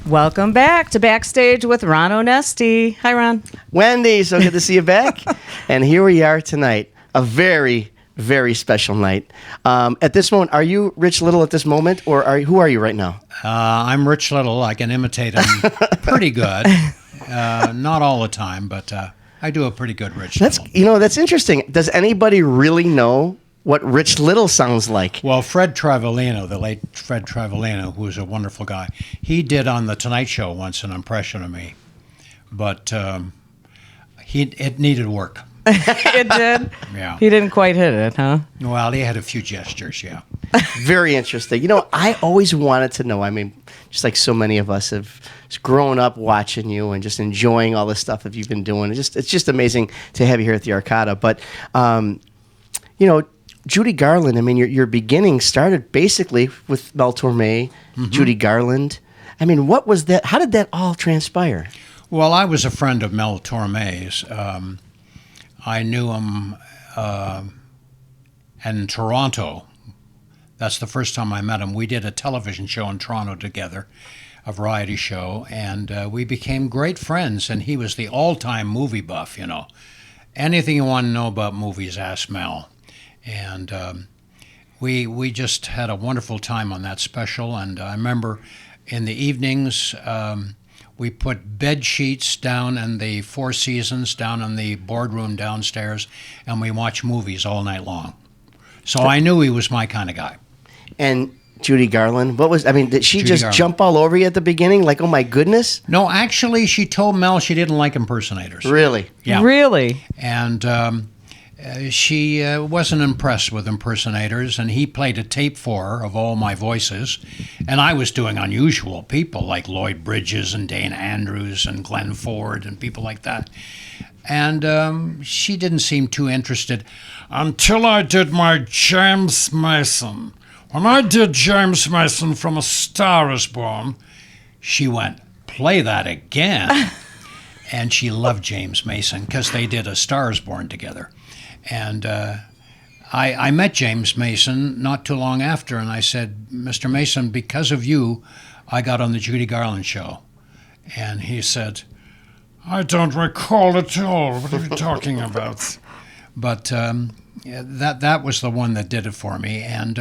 Welcome back to Backstage with Ron Onesti. Hi, Ron. Wendy, so good to see you back. And here we are tonight, a very, very special night. At this moment, are you Rich Little at this moment, or who are you right now? I'm Rich Little. I can imitate him pretty good. Not all the time, but I do a pretty good Rich Little. That's interesting. Does anybody really know what Rich Little sounds like? Well, Fred Trivolino, the late Fred Trivolino, who was a wonderful guy, he did on The Tonight Show once an impression of me, but it needed work. It did? Yeah. He didn't quite hit it, huh? Well, he had a few gestures, yeah. Very interesting. I always wanted to know. I mean, just like so many of us have grown up watching you and just enjoying all the stuff that you've been doing. It's just amazing to have you here at the Arcada. But, Judy Garland, I mean, your beginning started basically with Mel Torme, Judy Garland. I mean, what was that? How did that all transpire? Well, I was a friend of Mel Torme's. I knew him in Toronto. That's the first time I met him. We did a television show in Toronto together, a variety show, and we became great friends, and he was the all-time movie buff, Anything you want to know about movies, ask Mel. And we just had a wonderful time on that special, and I remember in the evenings we put bed sheets down in the Four Seasons, down in the boardroom downstairs, and we watched movies all night long. So I knew he was my kind of guy. And Judy Garland, did she Judy just Garland. jump all over you at the beginning? Like, oh my goodness? No, actually, she told Mel she didn't like impersonators. Really? Yeah. Really? And she wasn't impressed with impersonators, and he played a tape for her of all my voices, and I was doing unusual people like Lloyd Bridges and Dana Andrews and Glenn Ford and people like that. And she didn't seem too interested until I did my James Mason. When I did James Mason from A Star Is Born, she went, "Play that again." And she loved James Mason because they did A Star Is Born together. And I met James Mason not too long after, and I said, "Mr. Mason, because of you, I got on the Judy Garland show." And he said, "I don't recall at all. What are you talking about?" But that was the one that did it for me. And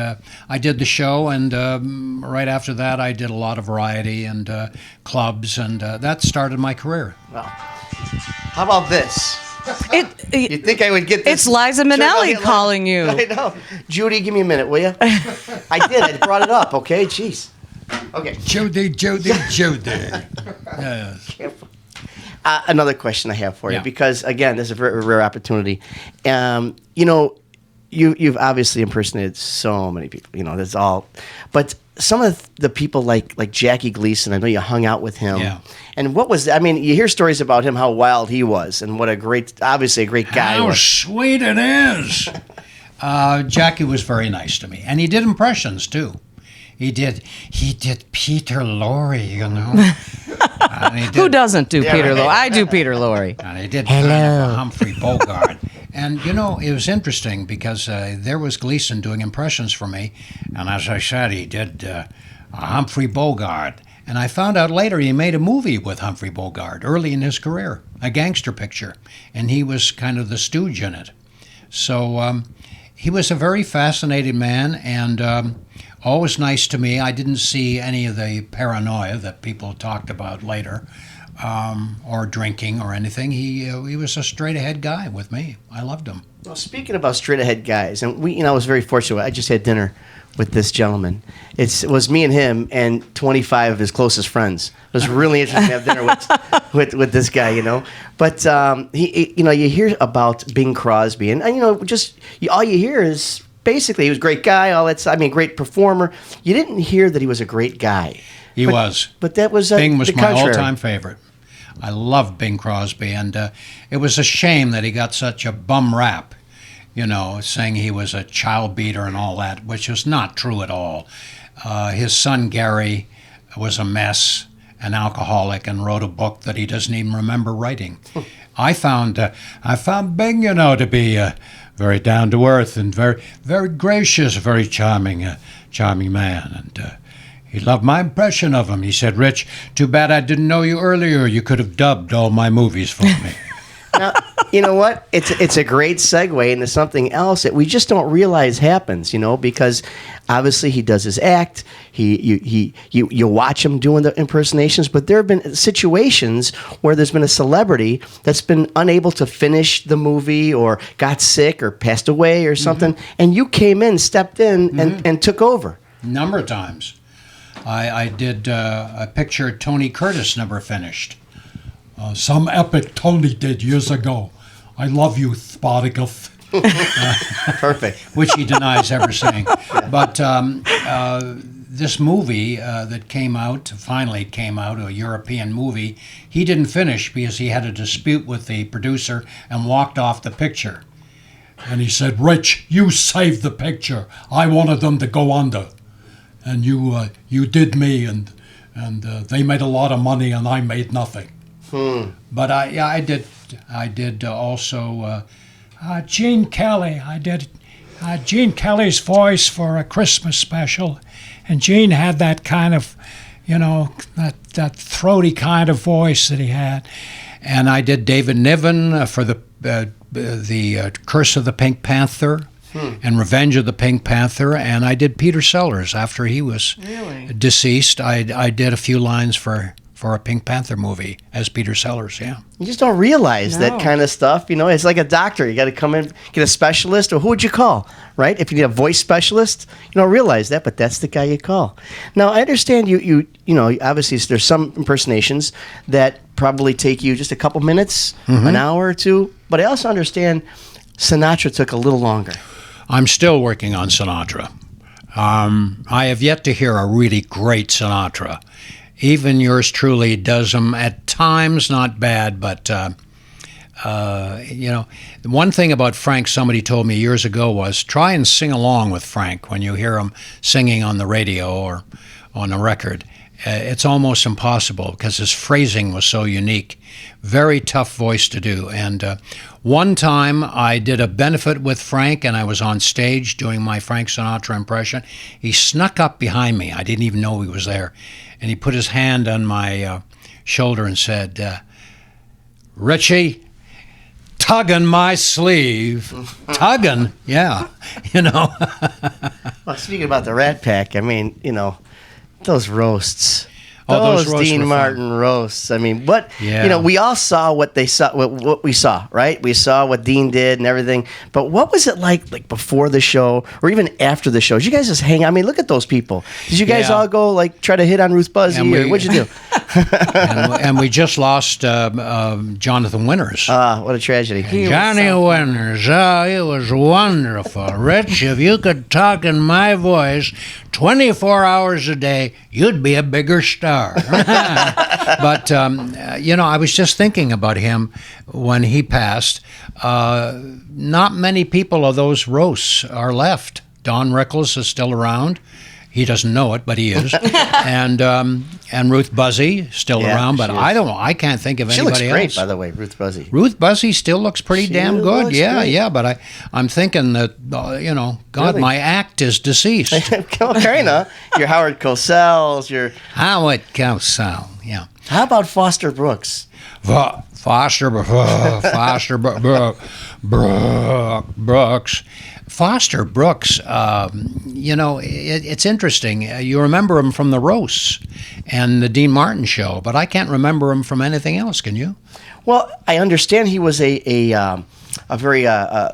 I did the show, and right after that, I did a lot of variety and clubs, and that started my career. Well, how about this? You'd think I would get this? It's Liza Minnelli calling you. I know. Judy, give me a minute, will you? I did. I brought it up, okay? Jeez. Okay. Judy. Yes. Another question I have for you, because, again, this is a very rare opportunity. You've obviously impersonated so many people. That's all. But some of the people like Jackie Gleason, I know you hung out with him. Yeah. And what was that? I mean, you hear stories about him, how wild he was, and what obviously a great guy How was. sweet it is. Jackie was very nice to me. And he did impressions, too. He did Peter Lorre, And he did, Who doesn't do Peter right. Lorre? I do Peter Lorre. And he did kind of a Humphrey Bogart. And, it was interesting because there was Gleason doing impressions for me. And as I said, he did a Humphrey Bogart. And I found out later he made a movie with Humphrey Bogart early in his career, a gangster picture. And he was kind of the stooge in it. So he was a very fascinating man and always nice to me. I didn't see any of the paranoia that people talked about later. Or drinking or anything. He was a straight-ahead guy with me. I loved him. Well, speaking about straight-ahead guys, and I was very fortunate. I just had dinner with this gentleman. It was me and him and 25 of his closest friends. It was really interesting to have dinner with this guy, But you hear about Bing Crosby, and all you hear is basically he was a great guy. Great performer. You didn't hear that he was a great guy. He was. But that was Bing was the my contrary. all-time favorite. I loved Bing Crosby, and it was a shame that he got such a bum rap, saying he was a child beater and all that, which is not true at all. His son Gary was a mess, an alcoholic, and wrote a book that he doesn't even remember writing. I found Bing, to be very down to earth and very, very gracious, very charming man, and He loved my impression of him. He said, Rich, too bad I didn't know you earlier. You could have dubbed all my movies for me. Now, you know what? It's a great segue into something else that we just don't realize happens, because obviously he does his act. You watch him doing the impersonations, but there have been situations where there's been a celebrity that's been unable to finish the movie or got sick or passed away or something, and you came in, stepped in, and took over. Number of times. I did a picture Tony Curtis never finished. Some epic Tony did years ago. I love you, Spartacus. Perfect. Which he denies ever saying. But this movie that finally came out, a European movie, he didn't finish because he had a dispute with the producer and walked off the picture. And he said, Rich, you saved the picture. I wanted them to go under. And you did me, and they made a lot of money, and I made nothing. But I did also Gene Kelly. I did Gene Kelly's voice for a Christmas special, and Gene had that kind of, that throaty kind of voice that he had. And I did David Niven for the Curse of the Pink Panther. And Revenge of the Pink Panther, and I did Peter Sellers after he was deceased. I did a few lines for a Pink Panther movie as Peter Sellers. Yeah, you just don't realize that kind of stuff. It's like a doctor. You got to come in, get a specialist, or who would you call, right? If you need a voice specialist, you don't realize that, but that's the guy you call. Now, I understand you obviously there's some impersonations that probably take you just a couple minutes, an hour or two, but I also understand Sinatra took a little longer. I'm still working on Sinatra. I have yet to hear a really great Sinatra. Even yours truly does them at times not bad, but the one thing about Frank somebody told me years ago was try and sing along with Frank when you hear him singing on the radio or on a record. It's almost impossible because his phrasing was so unique. Very tough voice to do. And one time I did a benefit with Frank, and I was on stage doing my Frank Sinatra impression. He snuck up behind me. I didn't even know he was there. And he put his hand on my shoulder and said, Richie, tugging my sleeve. Tugging? Yeah. Well, speaking about the Rat Pack, those roasts. Those roasts Dean were Martin fun. roasts. We all saw what they saw, what we saw, right? We saw what Dean did and everything. But what was it like before the show or even after the show? Did you guys just hang out? Look at those people. Did you guys all go try to hit on Ruth Buzzy? Or what'd you do? and we just lost Jonathan Winters. What a tragedy. Johnny Winters. Oh, it was wonderful. Rich, if you could talk in my voice 24 hours a day, you'd be a bigger star. But, I was just thinking about him when he passed. Not many people of those roasts are left. Don Rickles is still around. He doesn't know it, but he is. And Ruth Buzzy still around, but I can't think of anybody else. She looks great, by the way, Ruth Buzzy. Ruth Buzzy still looks pretty damn good. Yeah, but I'm thinking that, God, really? My act is deceased. Karina, your Howard Cosell's, your... Howard Cosell, yeah. How about Foster Brooks? Foster Brooks. Foster Brooks, it's interesting. You remember him from the roasts and the Dean Martin show, but I can't remember him from anything else. Can you? Well, I understand he was a very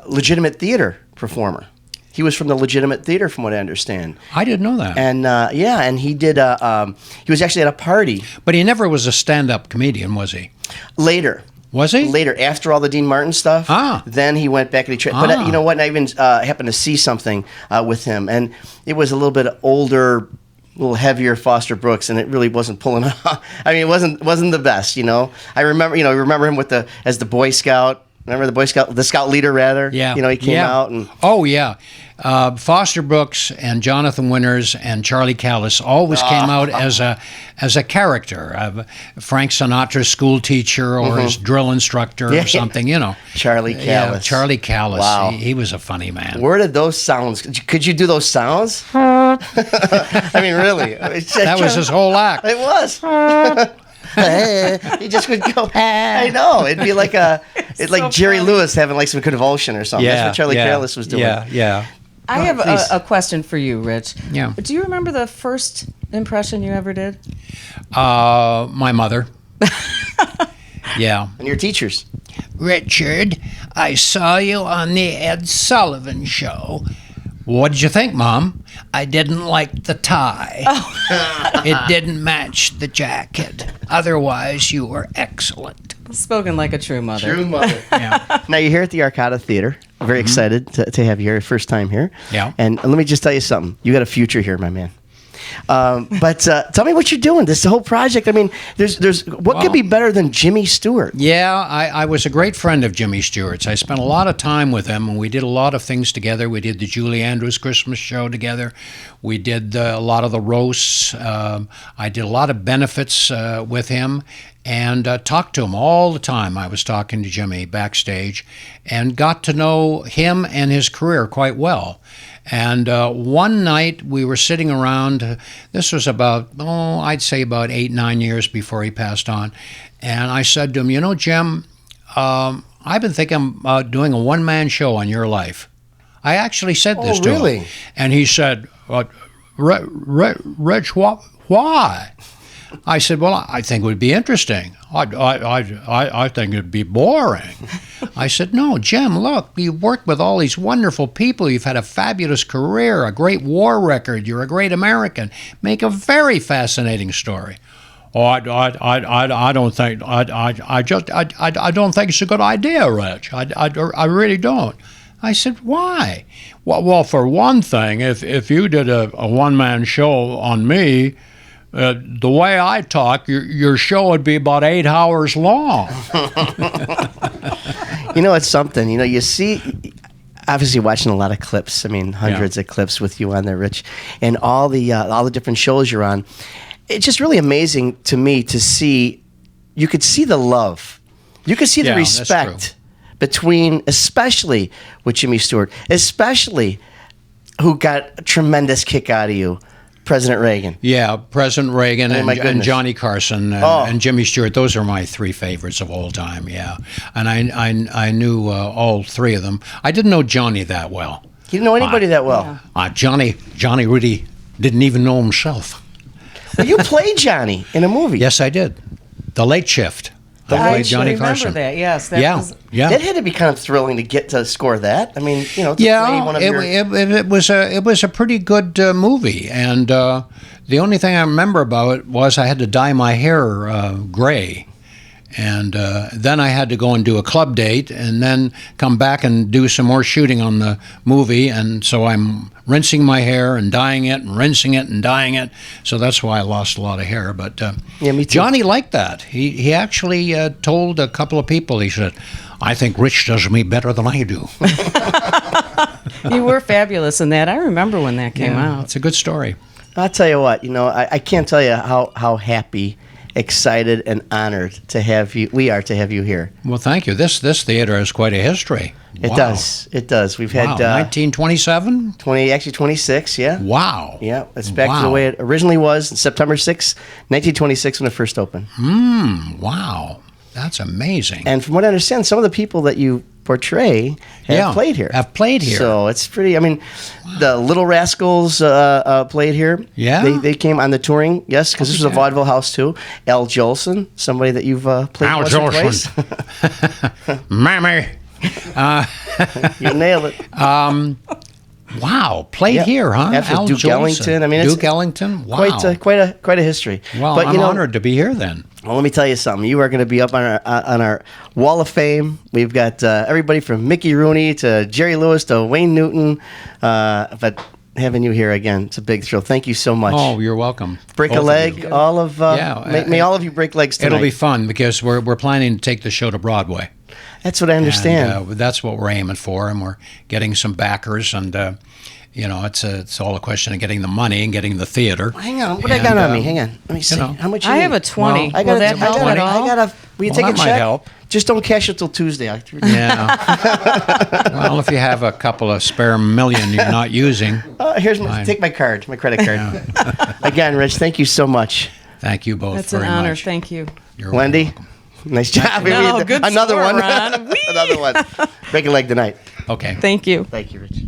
legitimate theater performer. He was from the legitimate theater, from what I understand. I didn't know that. And and he did. He was actually at a party. But he never was a stand-up comedian, was he? Later. Was he? Later, after all the Dean Martin stuff, then he went back and he tried. But you know what? I even happened to see something with him, and it was a little bit older, a little heavier Foster Brooks, and it really wasn't pulling off. It wasn't the best, I remember him as the Boy Scout. Remember the Boy Scout, the Scout leader rather. Yeah. He came out and. Oh yeah, Foster Brooks and Jonathan Winters and Charlie Callas always came out as a character, Frank Sinatra's school teacher or his drill instructor or something, Charlie Callas. Yeah, Charlie Callas. Wow. He was a funny man. Where did those sounds? Could you do those sounds? I mean, really? That was his whole act. It was. He just would go. I know. It'd be like Jerry Lewis having like some convulsion or something. That's what Charlie Callas was doing. Yeah. I have a question for you, Rich. Yeah. Do you remember the first impression you ever did? My mother. Yeah. And your teachers. Richard, I saw you on the Ed Sullivan Show. What did you think, Mom? I didn't like the tie. It didn't match the jacket. Otherwise, you were excellent. Spoken like a true mother. True mother. Yeah. Now, you're here at the Arcada Theater. Very excited to have you here, first time here. Yeah. And let me just tell you something. You got a future here, my man. But tell me what you're doing. This whole project. I mean, there's what could be better than Jimmy Stewart? Yeah, I was a great friend of Jimmy Stewart's. I spent a lot of time with him, and we did a lot of things together. We did the Julie Andrews Christmas show together. We did a lot of the roasts. I did a lot of benefits with him, and talked to him all the time. I was talking to Jimmy backstage, and got to know him and his career quite well. And one night we were sitting around, this was about, I'd say about 8-9 years before he passed on. And I said to him, Jim, I've been thinking about doing a one-man show on your life. I actually said this to him. And he said, Rich, why? I said, well, I think it would be interesting. I think it'd be boring. I said, no, Jim, look, you've worked with all these wonderful people. You've had a fabulous career, a great war record. You're a great American. Make a very fascinating story. Oh, I don't think I don't think it's a good idea, Rich. I really don't. I said, why? Well, for one thing, if you did a one-man show on me, the way I talk, your show would be about 8 hours long. It's something. You see, obviously watching a lot of clips. I mean, hundreds of clips with you on there, Rich, and all the different shows you're on. It's just really amazing to me to see. You could see the love. You could see the respect between, especially with Jimmy Stewart, especially who got a tremendous kick out of you. President Reagan. Yeah, President Reagan and Johnny Carson and Jimmy Stewart. Those are my 3 favorites of all time, yeah. And I knew all 3 of them. I didn't know Johnny that well. You didn't know anybody that well? Johnny really didn't even know himself. Well, you played Johnny in a movie. Yes, I did. The Late Shift. I played Johnny Carson. I remember that, yes. That had to be kind of thrilling to get to score that. I mean, to play one of it was a pretty good movie, and the only thing I remember about it was I had to dye my hair gray, and then I had to go and do a club date, and then come back and do some more shooting on the movie, and so I'm rinsing my hair and dyeing it and rinsing it and dyeing it. So that's why I lost a lot of hair. But me too. Johnny liked that. He actually told a couple of people, he said, I think Rich does me better than I do. You were fabulous in that. I remember when that came out. It's a good story. I'll tell you what, I can't tell you how happy, excited, and honored we are to have you here. Well, thank you. This theater has quite a history. It does. We've had 1927? 26, yeah. Wow. Yeah, it's back to the way it originally was, September 6th, 1926 when it first opened. Wow. That's amazing. And from what I understand, some of the people that you portray have played here. So it's pretty, the Little Rascals played here. Yeah. They came on the touring, yes, because this was a vaudeville house too. Al Jolson, somebody that you've played Al once or twice. Mammy. You nailed it. Wow, played here, huh? After Al Duke Jolson. Ellington. Duke Ellington. Wow, quite a history. Well, but, I'm honored to be here then. Well, let me tell you something. You are going to be up on our wall of fame. We've got everybody from Mickey Rooney to Jerry Lewis to Wayne Newton. But having you here again, it's a big thrill. Thank you so much. Oh, you're welcome. Break a leg. All of may all of you break legs tonight. It'll be fun because we're planning to take the show to Broadway. That's what I understand. And, that's what we're aiming for, and we're getting some backers, and it's all a question of getting the money and getting the theater. Hang on, what I got on me? Hang on, let me see. How much? I have a 20. I Will got that help at all? Will you Well, take a that might check? help. Just don't cash it till Tuesday. Yeah. Well, if you have a couple of spare million you're not using. Take my card, my credit card. Again, Rich, thank you so much. Thank you both That's very an honor. much. Thank you. You're Wendy, welcome. nice job. No, good Another score, one. Ron. Whee! Another one. Break a leg tonight. Okay. Thank you. Thank you, Rich.